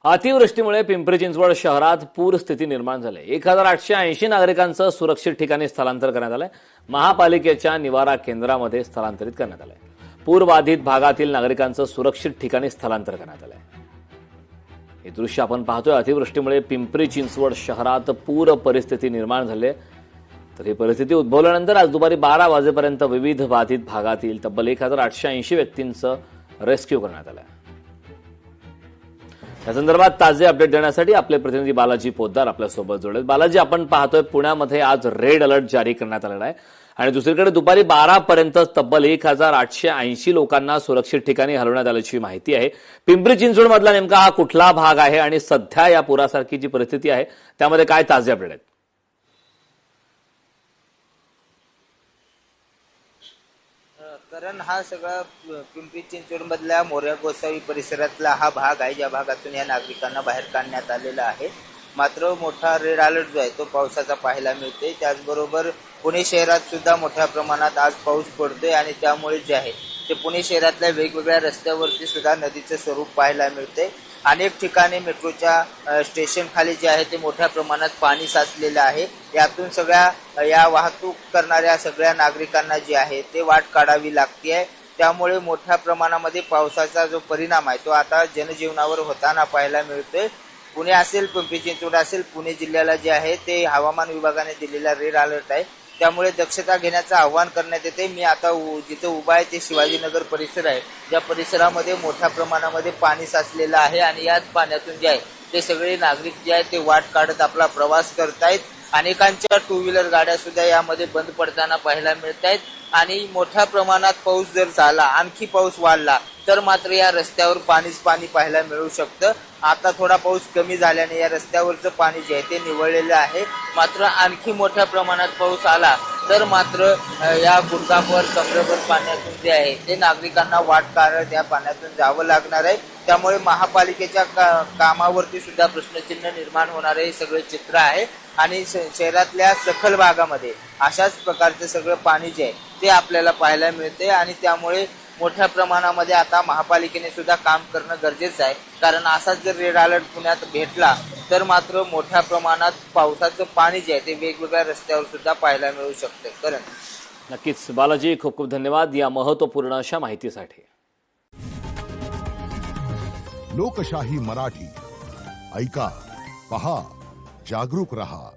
अतिवृष्टीमुळे पिंपरी चिंचवड शहरात पूर स्थिती निर्माण झाली. 1880 नागरिकांचं सुरक्षित ठिकाणी स्थलांतर करण्यात आलंय. महापालिकेच्या निवारा केंद्रामध्ये स्थलांतरित करण्यात आलंय. पूरबाधित भागातील नागरिकांचं सुरक्षित ठिकाणी स्थलांतर करण्यात आलंय. हे दृश्य आपण पाहतोय. अतिवृष्टीमुळे पिंपरी चिंचवड शहरात पूर परिस्थिती निर्माण झाली आहे. तर ही परिस्थिती उद्भवल्यानंतर आज दुपारी 12 वाजेपर्यंत विविध बाधित भागातील तब्बल 1880 व्यक्तींचं रेस्क्यू करण्यात आलं. या संदर्भात ताजे अपडेट देण्यासाठी आपले प्रतिनिधी बालाजी पोद्दार आपल्यासोबत जोडले. बालाजी, आपण पाहतोय पुण्यामध्ये आज रेड अलर्ट जारी करण्यात आलेला आहे आणि दुसरीकडे दुपारी 12 पर्यंत तब्बल 1880 लोकांना सुरक्षित ठिकाणी हलवण्यात आल्याची माहिती आहे. पिंपरी चिंचवड मधला नेमका हा कुठला भाग आहे आणि सध्या या पुरासारखी जी परिस्थिती आहे त्यामध्ये काय ताजे अपडेट आहेत? कारण हा सगळा पिंपरी चिंचवड मधल्या मोऱ्या गोसावी परिसरातला हा भाग आहे, ज्या भागातून या नागरिकांना बाहेर काढण्यात आलेला आहे. मात्र मोठा रेड अलर्ट जो आहे तो पावसाचा पाहायला मिळते. त्याचबरोबर पुणे शहरात सुद्धा मोठ्या प्रमाणात आज पाऊस पडतोय आणि त्यामुळे जे आहे ते पुणे शहरातल्या वेगवेगळ्या रस्त्यावरती सुद्धा नदीचं स्वरूप पाहायला मिळते. अनेक ठिकाणी मेट्रोच्या स्टेशन खाली जे आहे ते मोठ्या प्रमाणात पाणी साचलेलं आहे. यातून सगळ्या या वाहतूक करणाऱ्या सगळ्या नागरिकांना जे आहे ते वाट काढावी लागते. त्यामुळे मोठ्या प्रमाणामध्ये पावसाचा जो परिणाम आहे तो आता जनजीवनावर होताना पाहायला मिळतोय. पुणे असेल, पिंपरी चिंचवड असेल, पुणे जिल्ह्याला जे आहे ते हवामान विभागाने दिलेला रेड अलर्ट आहे. त्यामुळे दक्षता घेण्याचं आवाहन करण्यात येते. मी आता जिथे उभा आहे ते शिवाजीनगर परिसर आहे. या परिसरामध्ये मोठ्या प्रमाणामध्ये पाणी साचलेलं आहे आणि याच पाण्यातून जे आहे ते सगळे नागरिक जे आहेत ते वाट काढत आपला प्रवास करतायत. अनेकांच्या टू व्हीलर गाड्या सुद्धा यामध्ये बंद पडताना पाहायला मिळत आहेत. आणि मोठ्या प्रमाणात पाऊस जर झाला, आणखी पाऊस वाढला तर मात्र या रस्त्यावर पाणीच पाणी पाहायला मिळू शकतं. आता थोडा पाऊस कमी झाल्याने या रस्त्यावरचं पाणी जे आहे ते निवळलेलं आहे. मात्र आणखी मोठ्या प्रमाणात पाऊस आला तर मात्र या गुडघाभर कमरेभर पाण्यातून जे आहे ते नागरिकांना वाट काढत या पाण्यातून जावं लागणार आहे. त्यामुळे महापालिकेच्या कामावरती सुद्धा प्रश्नचिन्ह निर्माण होणारे हे सगळे चित्र आहे. आणि शहरातल्या सखल भागामध्ये अशाच प्रकारचे सगळं पाणी जे आहे ते आपल्याला पाहायला मिळते. आणि त्यामुळे मोठ्या प्रमाणामध्ये आता महापालिकेने सुद्धा काम करणं गरजेचं आहे. कारण असाच जर रेड अलर्ट पुण्यात भेटला तर मात्र मोठ्या प्रमाणात पावसाचं पाणी जे आहे ते वेगवेगळ्या रस्त्यावर सुद्धा पाहायला मिळू शकते. करण नक्कीच बालाजी, खूप खूप धन्यवाद या महत्वपूर्ण अशा माहितीसाठी. लोकशाही मराठी ऐका, पहा, जागरूक रहा.